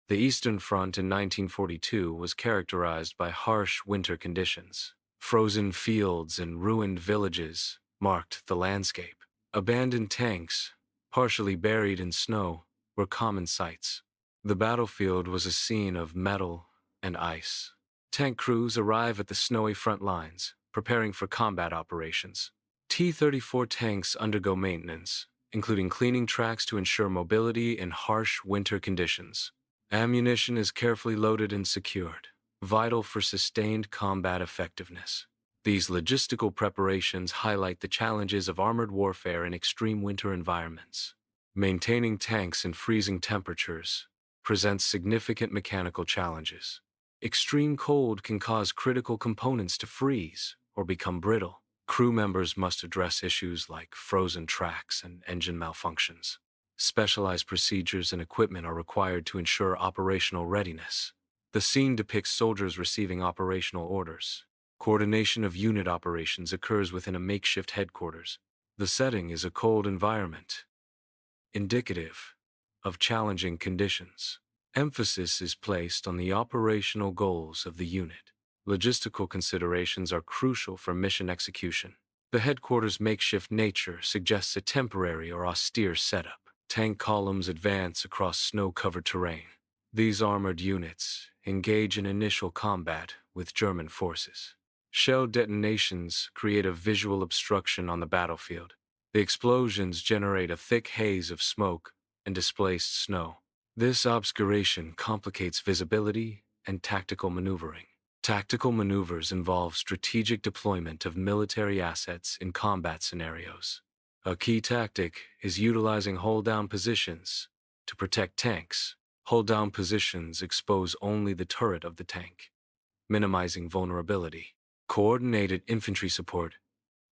The Eastern Front in 1942 was characterized by harsh winter conditions. Frozen fields and ruined villages marked the landscape. Abandoned tanks, partially buried in snow, were common sights. The battlefield was a scene of metal and ice. Tank crews arrive at the snowy front lines, preparing for combat operations. T-34 tanks undergo maintenance, including cleaning tracks to ensure mobility in harsh winter conditions. Ammunition is carefully loaded and secured, vital for sustained combat effectiveness. These logistical preparations highlight the challenges of armored warfare in extreme winter environments. Maintaining tanks in freezing temperatures presents significant mechanical challenges. Extreme cold can cause critical components to freeze or become brittle. Crew members must address issues like frozen tracks and engine malfunctions. Specialized procedures and equipment are required to ensure operational readiness. The scene depicts soldiers receiving operational orders. Coordination of unit operations occurs within a makeshift headquarters. The setting is a cold environment, indicative of challenging conditions. Emphasis is placed on the operational goals of the unit. Logistical considerations are crucial for mission execution. The headquarters' makeshift nature suggests a temporary or austere setup. Tank columns advance across snow-covered terrain. These armored units engage in initial combat with German forces. Shell detonations create a visual obstruction on the battlefield. The explosions generate a thick haze of smoke and displaced snow. This obscuration complicates visibility and tactical maneuvering. Tactical maneuvers involve strategic deployment of military assets in combat scenarios. A key tactic is utilizing hold-down positions to protect tanks. Hold-down positions expose only the turret of the tank, minimizing vulnerability. Coordinated infantry support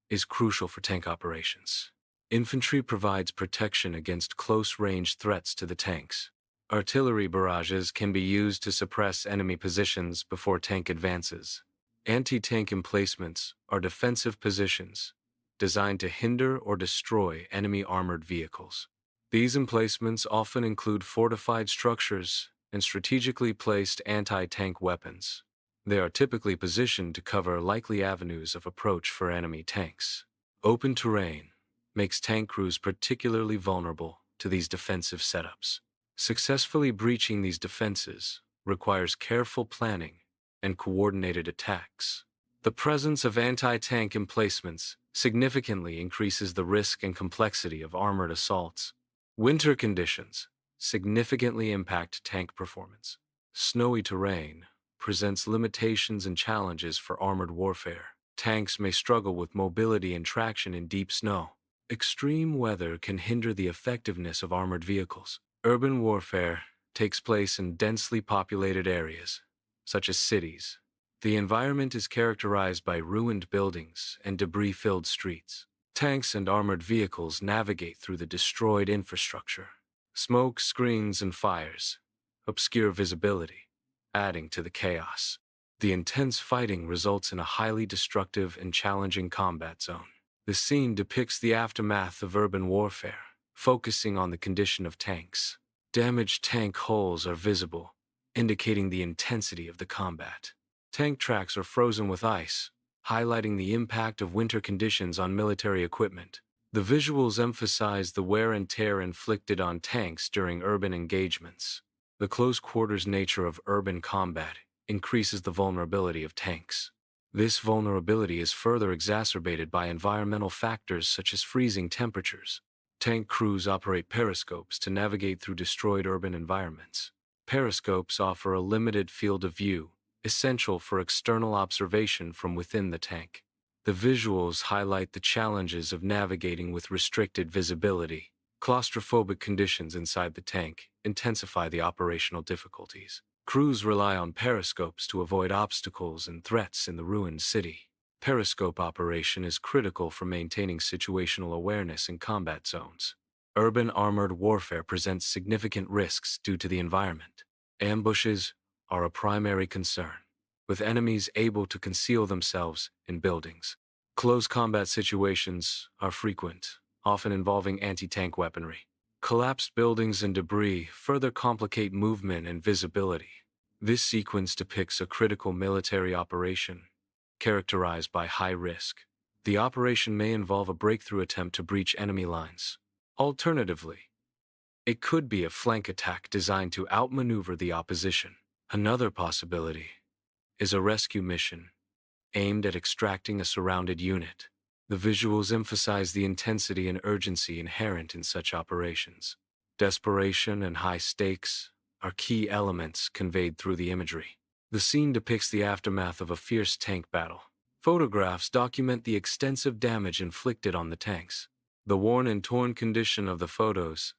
is crucial for tank operations. Infantry provides protection against close-range threats to the tanks. Artillery barrages can be used to suppress enemy positions before tank advances. Anti-tank emplacements are defensive positions designed to hinder or destroy enemy armored vehicles. These emplacements often include fortified structures and strategically placed anti-tank weapons. They are typically positioned to cover likely avenues of approach for enemy tanks. Open terrain makes tank crews particularly vulnerable to these defensive setups. Successfully breaching these defenses requires careful planning and coordinated attacks. The presence of anti-tank emplacements significantly increases the risk and complexity of armored assaults. Winter conditions significantly impact tank performance. Snowy terrain presents limitations and challenges for armored warfare. Tanks may struggle with mobility and traction in deep snow. Extreme weather can hinder the effectiveness of armored vehicles. Urban warfare takes place in densely populated areas, such as cities. The environment is characterized by ruined buildings and debris-filled streets. Tanks and armored vehicles navigate through the destroyed infrastructure. Smoke, screens, and fires obscure visibility, adding to the chaos. The intense fighting results in a highly destructive and challenging combat zone. The scene depicts the aftermath of urban warfare, focusing on the condition of tanks. Damaged tank hulls are visible, indicating the intensity of the combat. Tank tracks are frozen with ice, highlighting the impact of winter conditions on military equipment. The visuals emphasize the wear and tear inflicted on tanks during urban engagements. The close-quarters nature of urban combat increases the vulnerability of tanks. This vulnerability is further exacerbated by environmental factors such as freezing temperatures. Tank crews operate periscopes to navigate through destroyed urban environments. Periscopes offer a limited field of view, essential for external observation from within the tank. The visuals highlight the challenges of navigating with restricted visibility. Claustrophobic conditions inside the tank intensify the operational difficulties. Crews rely on periscopes to avoid obstacles and threats in the ruined city. Periscope operation is critical for maintaining situational awareness in combat zones. Urban armored warfare presents significant risks due to the environment. Ambushes are a primary concern, with enemies able to conceal themselves in buildings. Close combat situations are frequent, often involving anti-tank weaponry. Collapsed buildings and debris further complicate movement and visibility. This sequence depicts a critical military operation, characterized by high risk. The operation may involve a breakthrough attempt to breach enemy lines. Alternatively, it could be a flank attack designed to outmaneuver the opposition. Another possibility is a rescue mission aimed at extracting a surrounded unit. The visuals emphasize the intensity and urgency inherent in such operations. Desperation and high stakes are key elements conveyed through the imagery. The scene depicts the aftermath of a fierce tank battle. Photographs document the extensive damage inflicted on the tanks. The worn and torn condition of the photos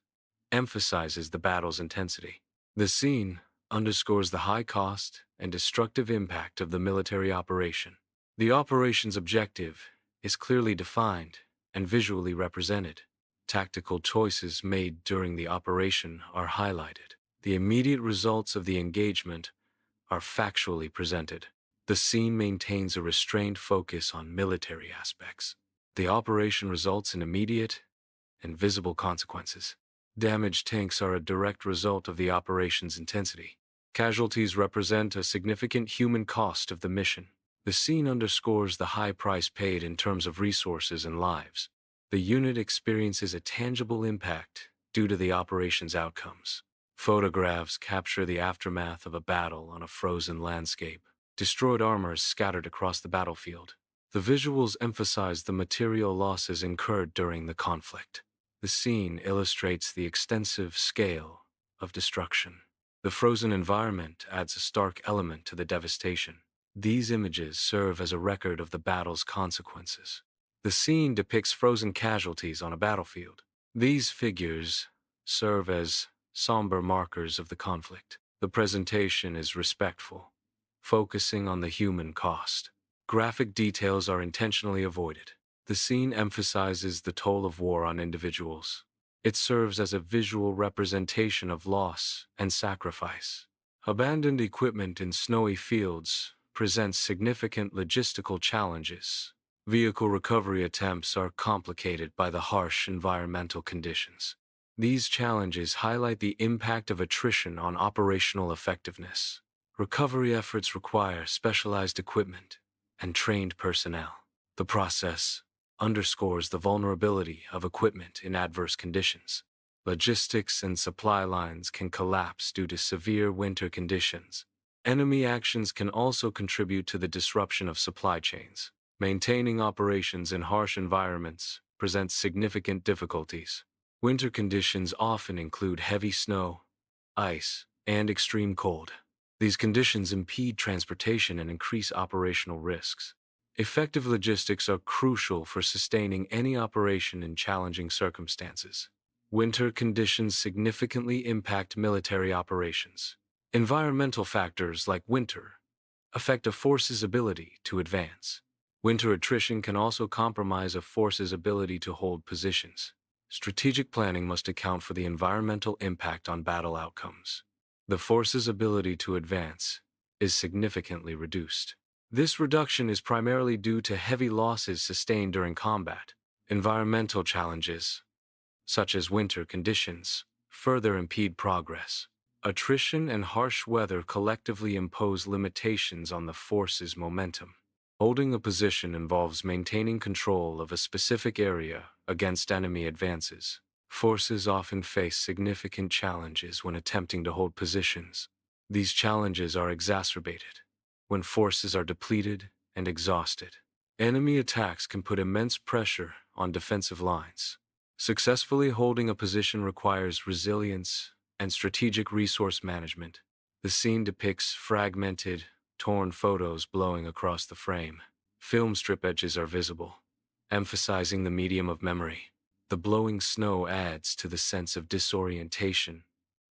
emphasizes the battle's intensity. The scene underscores the high cost and destructive impact of the military operation. The operation's objective is clearly defined and visually represented. Tactical choices made during the operation are highlighted. The immediate results of the engagement are factually presented. The scene maintains a restrained focus on military aspects. The operation results in immediate and visible consequences. Damaged tanks are a direct result of the operation's intensity. Casualties represent a significant human cost of the mission. The scene underscores the high price paid in terms of resources and lives. The unit experiences a tangible impact due to the operation's outcomes. Photographs capture the aftermath of a battle on a frozen landscape. Destroyed armor is scattered across the battlefield. The visuals emphasize the material losses incurred during the conflict. The scene illustrates the extensive scale of destruction. The frozen environment adds a stark element to the devastation. These images serve as a record of the battle's consequences. The scene depicts frozen casualties on a battlefield. These figures serve as somber markers of the conflict. The presentation is respectful, focusing on the human cost. Graphic details are intentionally avoided. The scene emphasizes the toll of war on individuals. It serves as a visual representation of loss and sacrifice. Abandoned equipment in snowy fields presents significant logistical challenges. Vehicle recovery attempts are complicated by the harsh environmental conditions. These challenges highlight the impact of attrition on operational effectiveness. Recovery efforts require specialized equipment and trained personnel. The process underscores the vulnerability of equipment in adverse conditions. Logistics and supply lines can collapse due to severe winter conditions. Enemy actions can also contribute to the disruption of supply chains. Maintaining operations in harsh environments presents significant difficulties. Winter conditions often include heavy snow, ice, and extreme cold. These conditions impede transportation and increase operational risks. Effective logistics are crucial for sustaining any operation in challenging circumstances. Winter conditions significantly impact military operations. Environmental factors like winter affect a force's ability to advance. Winter attrition can also compromise a force's ability to hold positions. Strategic planning must account for the environmental impact on battle outcomes. The force's ability to advance is significantly reduced. This reduction is primarily due to heavy losses sustained during combat. Environmental challenges, such as winter conditions, further impede progress. Attrition and harsh weather collectively impose limitations on the force's momentum. Holding a position involves maintaining control of a specific area against enemy advances. Forces often face significant challenges when attempting to hold positions. These challenges are exacerbated when forces are depleted and exhausted. Enemy attacks can put immense pressure on defensive lines. Successfully holding a position requires resilience and strategic resource management. The scene depicts fragmented, torn photos blowing across the frame. Film strip edges are visible, emphasizing the medium of memory. The blowing snow adds to the sense of disorientation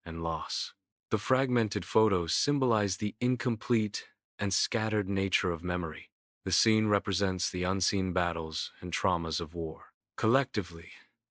and loss. The fragmented photos symbolize the incomplete and scattered nature of memory. The scene represents the unseen battles and traumas of war. Collectively,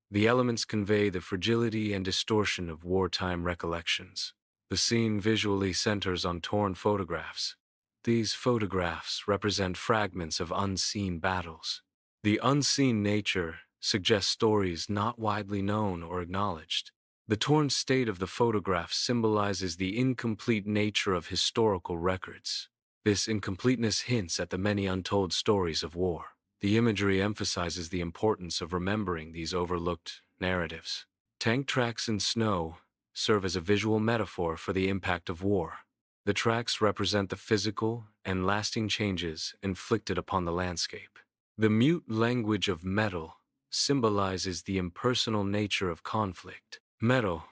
the elements convey the fragility and distortion of wartime recollections. The scene visually centers on torn photographs. These photographs represent fragments of unseen battles. The unseen nature suggests stories not widely known or acknowledged. The torn state of the photograph symbolizes the incomplete nature of historical records. This incompleteness hints at the many untold stories of war. The imagery emphasizes the importance of remembering these overlooked narratives. Tank tracks in snow serve as a visual metaphor for the impact of war. The tracks represent the physical and lasting changes inflicted upon the landscape. The mute language of metal symbolizes the impersonal nature of conflict. Metal,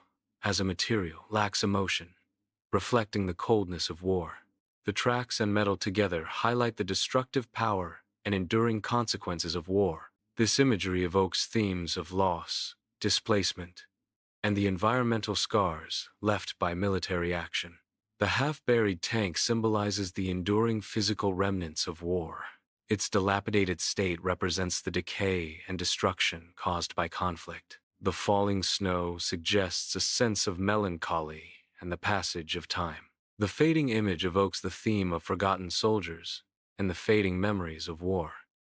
as a material, lacks emotion, reflecting the coldness of war. The tracks and metal together highlight the destructive power and enduring consequences of war. This imagery evokes themes of loss, displacement, and the environmental scars left by military action. The half-buried tank symbolizes the enduring physical remnants of war. Its dilapidated state represents the decay and destruction caused by conflict. The falling snow suggests a sense of melancholy and the passage of time. The fading image evokes the theme of forgotten soldiers and the fading memories of war.